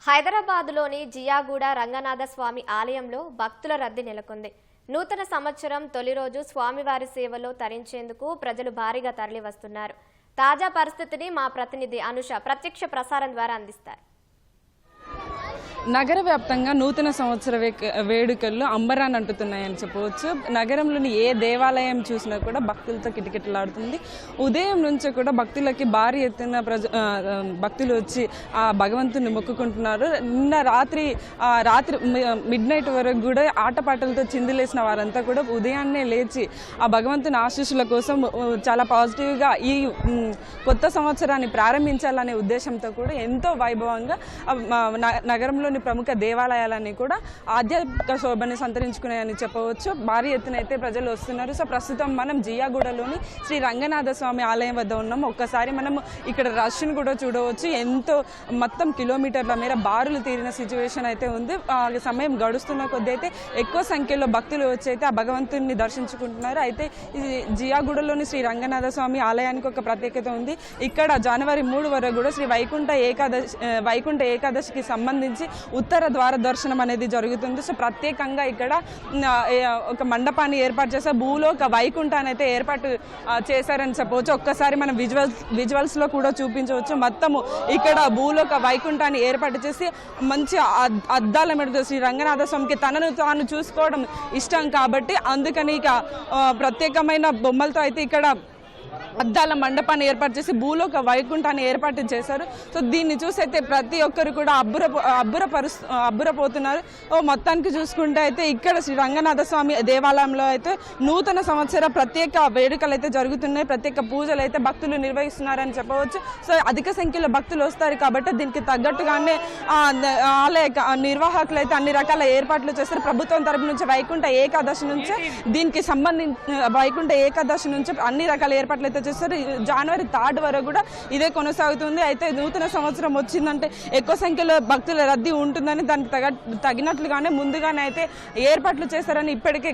హైదరాబాద్లోని జియాగూడ రంగనాథ స్వామి ఆలయంలో భక్తుల రద్దీ నెలకొంది. నూతన సంవత్సరం తొలి రోజు స్వామివారి సేవలో తరించేందుకు ప్రజలు భారీగా తరలివస్తున్నారు. తాజా పరిస్థితిని మా ప్రతినిధి అనుష ప్రత్యక్ష ప్రసారం ద్వారా అందిస్తారు. నగర వ్యాప్తంగా నూతన సంవత్సర వేడుకల్లో అంబరాన్ని అంటుతున్నాయని చెప్పవచ్చు. నగరంలోని ఏ దేవాలయం చూసినా కూడా భక్తులతో కిటకిటలాడుతుంది. ఉదయం నుంచి కూడా భక్తులకి భారీ ఎత్తున భక్తులు వచ్చి ఆ భగవంతుని మొక్కుకుంటున్నారు. నిన్న రాత్రి మిడ్ నైట్ వరకు కూడా ఆటపాటలతో చిందులేసిన వారంతా కూడా ఉదయాన్నే లేచి ఆ భగవంతుని ఆశీస్సుల కోసం చాలా పాజిటివ్గా ఈ కొత్త సంవత్సరాన్ని ప్రారంభించాలనే ఉద్దేశంతో కూడా ఎంతో వైభవంగా నగరంలో ప్రముఖ దేవాలయాలన్నీ కూడా ఆధ్యాత్మిక శోభని సంతరించుకున్నాయని చెప్పవచ్చు. భారీ ఎత్తున అయితే ప్రజలు వస్తున్నారు. సో ప్రస్తుతం మనం జియాగూడలోని శ్రీ రంగనాథ స్వామి ఆలయం వద్ద ఉన్నాము. ఒక్కసారి మనం ఇక్కడ రష్ను కూడా చూడవచ్చు. ఎంతో మొత్తం కిలోమీటర్ల మేర బారులు తీరిన సిచ్యువేషన్ అయితే ఉంది. సమయం గడుస్తున్న కొద్దీ అయితే ఎక్కువ సంఖ్యలో భక్తులు వచ్చి అయితే ఆ భగవంతుని దర్శించుకుంటున్నారు. అయితే ఈ జియాగూడలోని శ్రీ రంగనాథ స్వామి ఆలయానికి ఒక ప్రత్యేకత ఉంది. ఇక్కడ జనవరి 3 వరకు కూడా శ్రీ వైకుంఠ ఏకాదశికి సంబంధించి ఉత్తర ద్వార దర్శనం అనేది జరుగుతుంది. సో ప్రత్యేకంగా ఇక్కడ ఒక మండపాన్ని ఏర్పాటు చేశారు. భూలోక వైకుంఠాన్ని అయితే ఏర్పాటు చేశారని చెప్పవచ్చు. ఒక్కసారి మనం విజువల్స్లో కూడా చూపించవచ్చు. మొత్తము ఇక్కడ భూలోక వైకుంఠాన్ని ఏర్పాటు చేసి మంచి అద్దాల మెడ శ్రీ రంగనాథ స్వామికి తనను తాను చూసుకోవడం ఇష్టం కాబట్టి అందుకని ఇక ప్రత్యేకమైన బొమ్మలతో అయితే ఇక్కడ అద్దాల మండపాన్ని ఏర్పాటు చేసి భూలోక వైకుంఠాన్ని ఏర్పాటు చేశారు. సో దీన్ని చూసైతే ప్రతి ఒక్కరు కూడా అబ్బురపోతున్నారు. మొత్తానికి చూసుకుంటే అయితే ఇక్కడ శ్రీ రంగనాథ స్వామి దేవాలయంలో అయితే నూతన సంవత్సర ప్రత్యేక వేడుకలు అయితే జరుగుతున్నాయి. ప్రత్యేక పూజలు అయితే భక్తులు నిర్వహిస్తున్నారని చెప్పవచ్చు. సో అధిక సంఖ్యలో భక్తులు వస్తారు కాబట్టి దీనికి తగ్గట్టుగానే ఆలయ నిర్వాహకులు అయితే అన్ని రకాల ఏర్పాట్లు చేస్తారు. ప్రభుత్వం తరపు నుంచి వైకుంఠ ఏకాదశి నుంచి దీనికి సంబంధించి వైకుంఠ ఏకాదశి నుంచి అన్ని రకాల ఏర్పాట్లు అయితే చేస్తారు. జనవరి 3 వరకు కూడా ఇదే కొనసాగుతుంది. అయితే నూతన సంవత్సరం వచ్చిందంటే ఎక్కువ సంఖ్యలో భక్తుల రద్దీ ఉంటుందని దానికి తగినట్లుగానే ముందుగానే అయితే ఏర్పాట్లు చేస్తారని ఇప్పటికే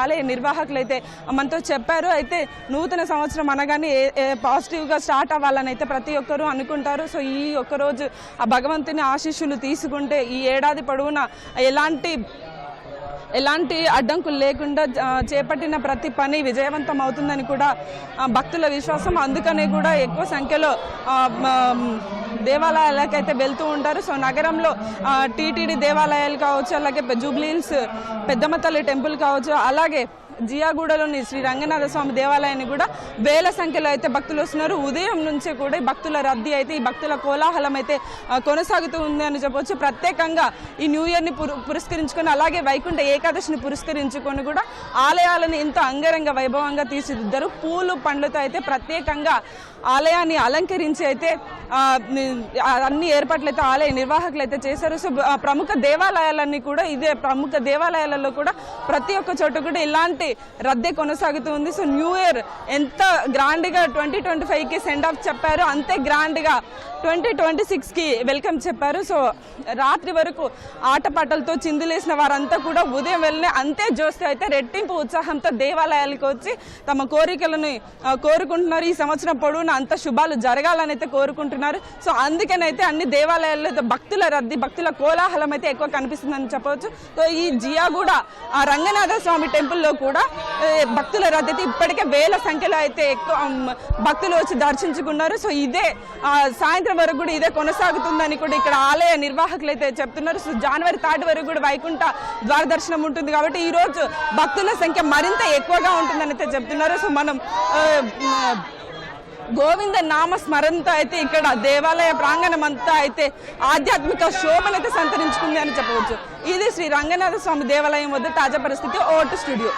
ఆలయ నిర్వాహకులు అయితే మనతో చెప్పారు. అయితే నూతన సంవత్సరం అనగానే పాజిటివ్గా స్టార్ట్ అవ్వాలని అయితే ప్రతి ఒక్కరూ అనుకుంటారు. సో ఈ ఒక్కరోజు ఆ భగవంతుని ఆశీస్సులు తీసుకుంటే ఈ ఏడాది పొడవునా ఎలాంటి అడ్డంకులు లేకుండా చేపట్టిన ప్రతి పని విజయవంతం అవుతుందని కూడా భక్తుల విశ్వాసం. అందుకనే కూడా ఎక్కువ సంఖ్యలో దేవాలయాలకైతే వెళ్తూ ఉంటారు. సో నగరంలో టీటీడీ దేవాలయాలు కావచ్చు, అలాగే జూబ్లీహిల్స్ పెద్దమ్మ తల్లి టెంపుల్ కావచ్చు, అలాగే జియాగూడలోని శ్రీ రంగనాథ స్వామి దేవాలయాన్ని కూడా వేల సంఖ్యలో అయితే భక్తులు వస్తున్నారు. ఉదయం నుంచే కూడా ఈ భక్తుల రద్దీ అయితే ఈ భక్తుల కోలాహలం అయితే కొనసాగుతూ ఉంది అని చెప్పవచ్చు. ప్రత్యేకంగా ఈ న్యూ ఇయర్ని పురస్కరించుకొని అలాగే వైకుంఠ ఏకాదశిని పురస్కరించుకొని కూడా ఆలయాలను ఎంతో అంగరంగ వైభవంగా తీర్చిదిద్దారు. పూలు పండ్లతో అయితే ప్రత్యేకంగా ఆలయాన్ని అలంకరించి అయితే అన్ని ఏర్పాట్లు అయితే ఆలయ నిర్వాహకులు అయితే చేశారు. సో ప్రముఖ దేవాలయాలన్నీ కూడా ప్రముఖ దేవాలయాలలో కూడా ప్రతి ఒక్క చోట కూడా ఇలాంటి రద్దీ కొనసాగుతుంది. సో న్యూ ఇయర్ ఎంత గ్రాండ్గా 2025కి సెండ్ ఆఫ్ చెప్పారు, అంతే గ్రాండ్గా 2026కి వెల్కమ్ చెప్పారు. సో రాత్రి వరకు ఆటపాటలతో చిందులేసిన వారంతా కూడా ఉదయం వెళ్ళిన అంతే జోస్తో అయితే రెట్టింపు ఉత్సాహంతో దేవాలయాలకు వచ్చి తమ కోరికలను కోరుకుంటున్నారు. ఈ సంవత్సరం పొడవునా అంత శుభాలు జరగాలని అయితే కోరుకుంటున్నారు. సో అందుకనైతే అన్ని దేవాలయాల్లో భక్తుల రద్దీ, భక్తుల కోలాహలం అయితే ఎక్కువ కనిపిస్తుందని చెప్పవచ్చు. సో ఈ జియాగూడ రంగనాథ స్వామి టెంపుల్లో కూడా భక్తుల రద్దీ అయితే ఇప్పటికే వేల సంఖ్యలో అయితే ఎక్కువ భక్తులు వచ్చి దర్శించుకున్నారు. సో ఇదే సాయంత్రం వరకు కూడా ఇదే కొనసాగుతుందని కూడా ఇక్కడ ఆలయ నిర్వాహకులు అయితే చెప్తున్నారు. సో జనవరి 3 వరకు కూడా వైకుంఠ ద్వార దర్శనం ఉంటుంది కాబట్టి ఈ రోజు భక్తుల సంఖ్య మరింత ఎక్కువగా ఉంటుందని అయితే చెప్తున్నారు. సో మనం గోవింద నామ స్మరణతో అయితే ఇక్కడ దేవాలయ ప్రాంగణం అంతా అయితే ఆధ్యాత్మిక శోభనైతే సంతరించుకుంది అని చెప్పవచ్చు. ఇది శ్రీ రంగనాథ స్వామి దేవాలయం వద్ద తాజా పరిస్థితి. Vote studio.